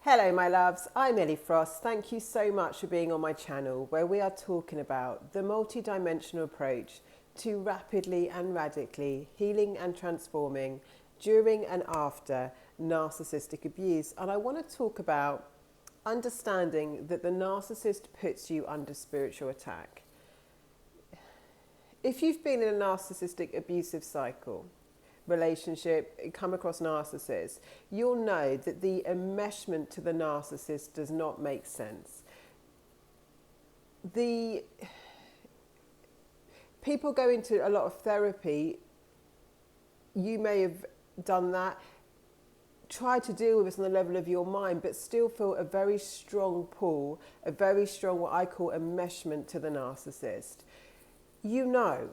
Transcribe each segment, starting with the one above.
Hello my loves, I'm Ellie Frost. Thank you so much for being on my channel where we are talking about the multidimensional approach to rapidly and radically healing and transforming during and after narcissistic abuse. And I want to talk about understanding that the narcissist puts you under spiritual attack. If you've been in a narcissistic abusive cycle, relationship, come across narcissists, you'll know that the enmeshment to the narcissist does not make sense. The people go into a lot of therapy. You may have done that. Try to deal with this on the level of your mind, but still feel a very strong pull, a very strong, what I call enmeshment to the narcissist. You know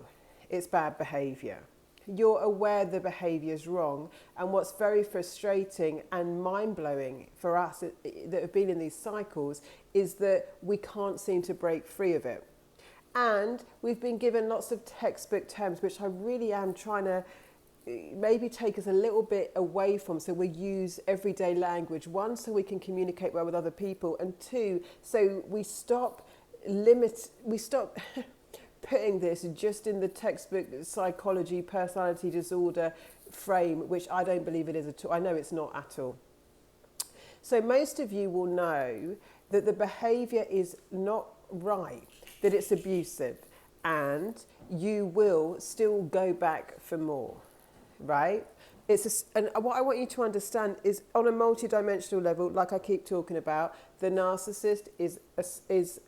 it's bad behaviour. You're aware the behaviour is wrong, and what's very frustrating and mind-blowing for us that have been in these cycles is that we can't seem to break free of it. And we've been given lots of textbook terms, which I really am trying to maybe take us a little bit away from, so we use everyday language. One, so we can communicate well with other people, and two, so we stop putting this just in the textbook psychology, personality disorder frame, which I don't believe it is at all. I know it's not at all. So most of you will know that the behaviour is not right, that it's abusive, and you will still go back for more, right? And what I want you to understand is, on a multidimensional level, like I keep talking about, the narcissist is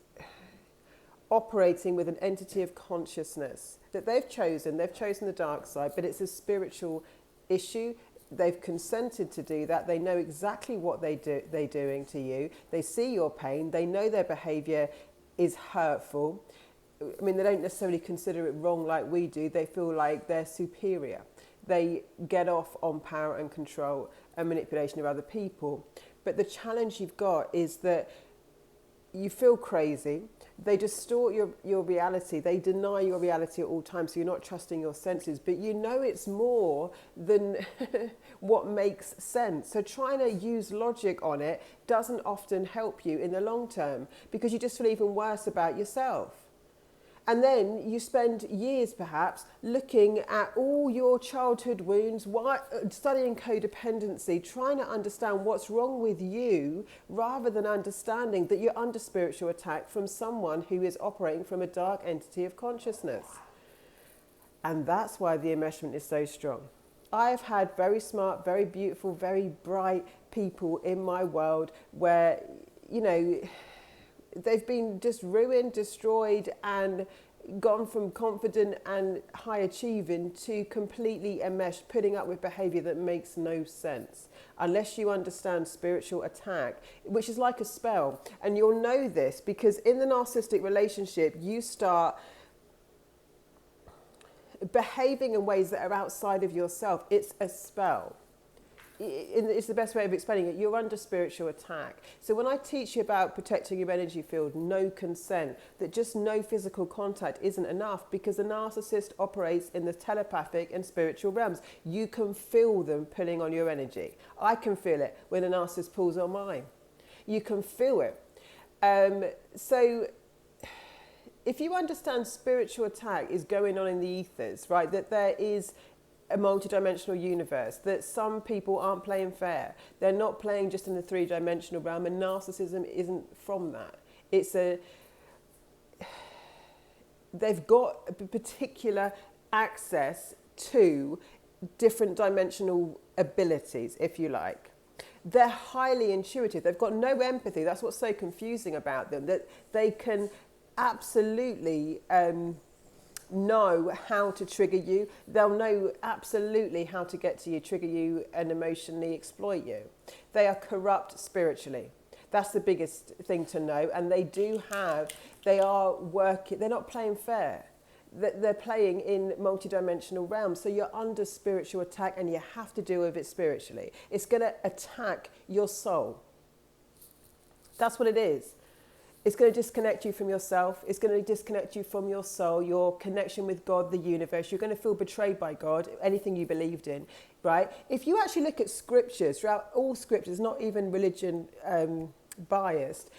operating with an entity of consciousness that they've chosen the dark side, but it's a spiritual issue. They've consented to do that. They know exactly what they're doing to you. They see your pain. They know their behavior is hurtful. I mean, they don't necessarily consider it wrong like we do. They feel like they're superior. They get off on power and control and manipulation of other people. But the challenge you've got is that you feel crazy. They distort your reality. They deny your reality at all times, so you're not trusting your senses. But you know it's more than what makes sense. So trying to use logic on it doesn't often help you in the long term, because you just feel even worse about yourself. And then you spend years perhaps looking at all your childhood wounds, studying codependency, trying to understand what's wrong with you, rather than understanding that you're under spiritual attack from someone who is operating from a dark entity of consciousness. And that's why the enmeshment is so strong. I've had very smart, very beautiful, very bright people in my world where, you know, they've been just ruined, destroyed, and gone from confident and high achieving to completely enmeshed, putting up with behaviour that makes no sense. Unless you understand spiritual attack, which is like a spell. And you'll know this because in the narcissistic relationship, you start behaving in ways that are outside of yourself. It's a spell. It's the best way of explaining it. You're under spiritual attack. So when I teach you about protecting your energy field, no consent, that just no physical contact isn't enough, because the narcissist operates in the telepathic and spiritual realms. You can feel them pulling on your energy. I can feel it when a narcissist pulls on mine. You can feel it. So if you understand spiritual attack is going on in the ethers, right, that there is a multidimensional universe, that some people aren't playing fair. They're not playing just in the three-dimensional realm, and narcissism isn't from that. They've got a particular access to different dimensional abilities, if you like. They're highly intuitive. They've got no empathy. That's what's so confusing about them, that they can absolutely know how to trigger you. They'll know absolutely how to get to you, trigger you, and emotionally exploit you. They are corrupt spiritually. That's the biggest thing to know. And they're not playing fair. They're playing in multidimensional realms. So you're under spiritual attack, and you have to deal with it spiritually. It's going to attack your soul. That's what it is. It's going to disconnect you from yourself. It's going to disconnect you from your soul, your connection with God, the universe. You're going to feel betrayed by God, anything you believed in, right? If you actually look at scriptures, throughout all scriptures, not even religion biased,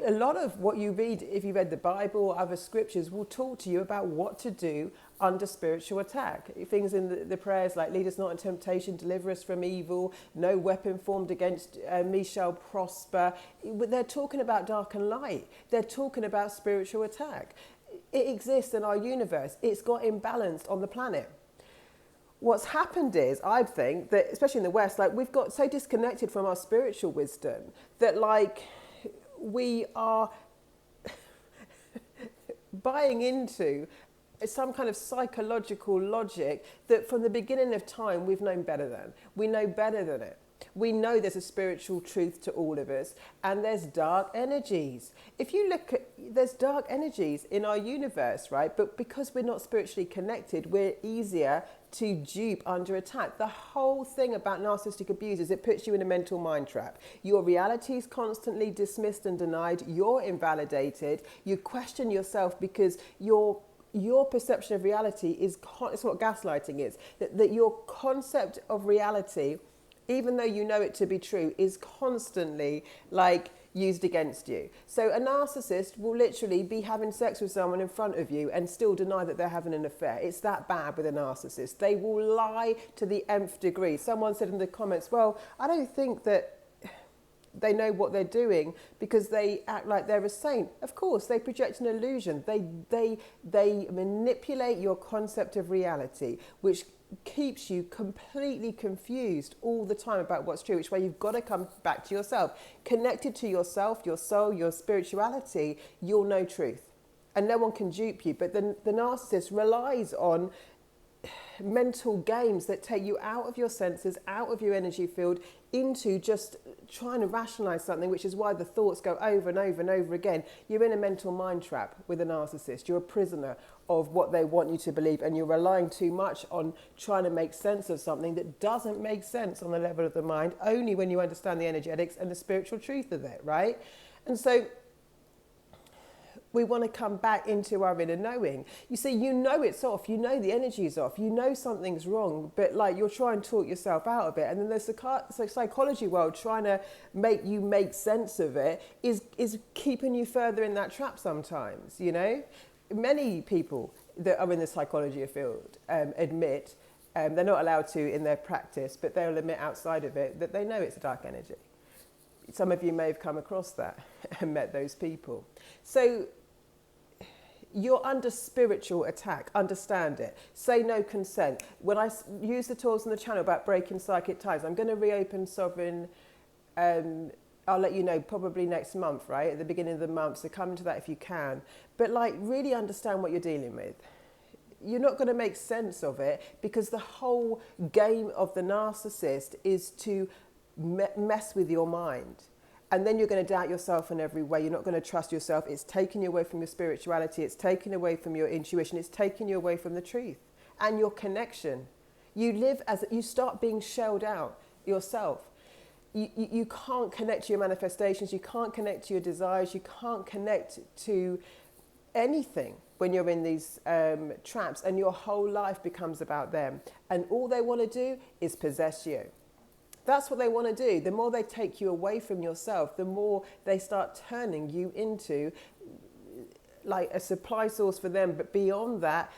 a lot of what you read, if you read the Bible or other scriptures, will talk to you about what to do under spiritual attack. Things in the prayers like, lead us not in temptation, deliver us from evil, no weapon formed against me shall prosper. They're talking about dark and light. They're talking about spiritual attack. It exists in our universe. It's got imbalanced on the planet. What's happened is, I think, that especially in the West, like, we've got so disconnected from our spiritual wisdom that, like, we are buying into some kind of psychological logic that from the beginning of time we've known better than. We know better than it. We know there's a spiritual truth to all of us, and there's dark energies. If you look at, there's dark energies in our universe, right? But because we're not spiritually connected, we're easier to dupe under attack. The whole thing about narcissistic abuse is it puts you in a mental mind trap. Your reality is constantly dismissed and denied. You're invalidated. You question yourself because your perception of reality is, it's what gaslighting is, that your concept of reality, even though you know it to be true, is constantly like used against you. So a narcissist will literally be having sex with someone in front of you and still deny that they're having an affair. It's that bad with a narcissist. They will lie to the nth degree. Someone said in the comments, well, I don't think that they know what they're doing because they act like they're a saint. Of course, they project an illusion. They manipulate your concept of reality, which keeps you completely confused all the time about what's true, which way you've got to come back to yourself. Connected to yourself, your soul, your spirituality, you'll know truth. And no one can dupe you. But the narcissist relies on mental games that take you out of your senses, out of your energy field, into just trying to rationalize something, which is why the thoughts go over and over and over again. You're in a mental mind trap with a narcissist. You're a prisoner of what they want you to believe, and you're relying too much on trying to make sense of something that doesn't make sense on the level of the mind, only when you understand the energetics and the spiritual truth of it, right? And so we want to come back into our inner knowing. You see, you know it's off, you know the energy's off, you know something's wrong, but like you're trying to talk yourself out of it. And then the psychology world trying to make you make sense of it is keeping you further in that trap sometimes, you know? Many people that are in the psychology field admit, they're not allowed to in their practice, but they'll admit outside of it that they know it's a dark energy. Some of you may have come across that and met those people. So you're under spiritual attack. Understand it. Say no consent. When I use the tools on the channel about breaking psychic ties, I'm going to reopen Sovereign. I'll let you know probably next month, right? At the beginning of the month. So come to that if you can. But like really understand what you're dealing with. You're not going to make sense of it because the whole game of the narcissist is to mess with your mind. And then you're going to doubt yourself in every way. You're not going to trust yourself. It's taking you away from your spirituality. It's taking away from your intuition. It's taking you away from the truth and your connection. You start being shelled out yourself. You can't connect to your manifestations. You can't connect to your desires. You can't connect to anything when you're in these traps, and your whole life becomes about them. And all they want to do is possess you. That's what they want to do. The more they take you away from yourself, the more they start turning you into like a supply source for them. But beyond that,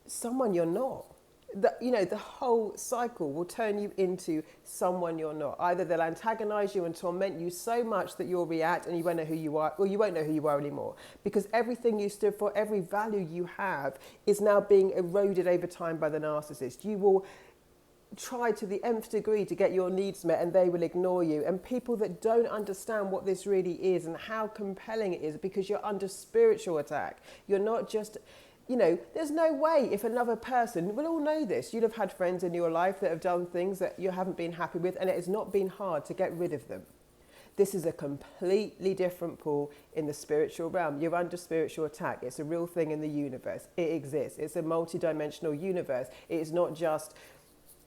someone you're not. The whole cycle will turn you into someone you're not. Either they'll antagonize you and torment you so much that you'll react and you won't know who you are, or you won't know who you are anymore. Because everything you stood for, every value you have is now being eroded over time by the narcissist. You will try to the nth degree to get your needs met and they will ignore you. And people that don't understand what this really is and how compelling it is, because you're under spiritual attack. You're not just, there's no way if another person, we'll all know this, you'd have had friends in your life that have done things that you haven't been happy with, and it has not been hard to get rid of them. This is a completely different pool in the spiritual realm. You're under spiritual attack. It's a real thing in the universe. It exists. It's a multi-dimensional universe. It is not just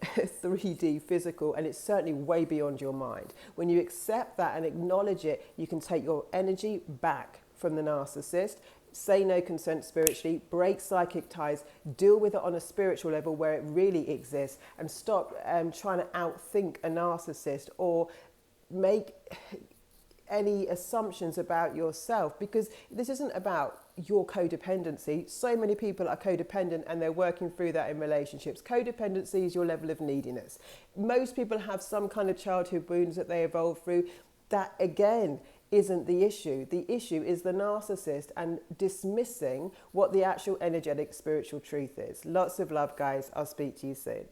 3D physical, and it's certainly way beyond your mind. When you accept that and acknowledge it, you can take your energy back. from the narcissist. Say no consent spiritually, break psychic ties, deal with it on a spiritual level where it really exists, and stop trying to outthink a narcissist or make any assumptions about yourself, because this isn't about your codependency. So many people are codependent and they're working through that in relationships. Codependency is your level of neediness. Most people have some kind of childhood wounds that they evolve through. That again isn't the issue. The issue is the narcissist and dismissing what the actual energetic spiritual truth is. Lots of love, guys. I'll speak to you soon.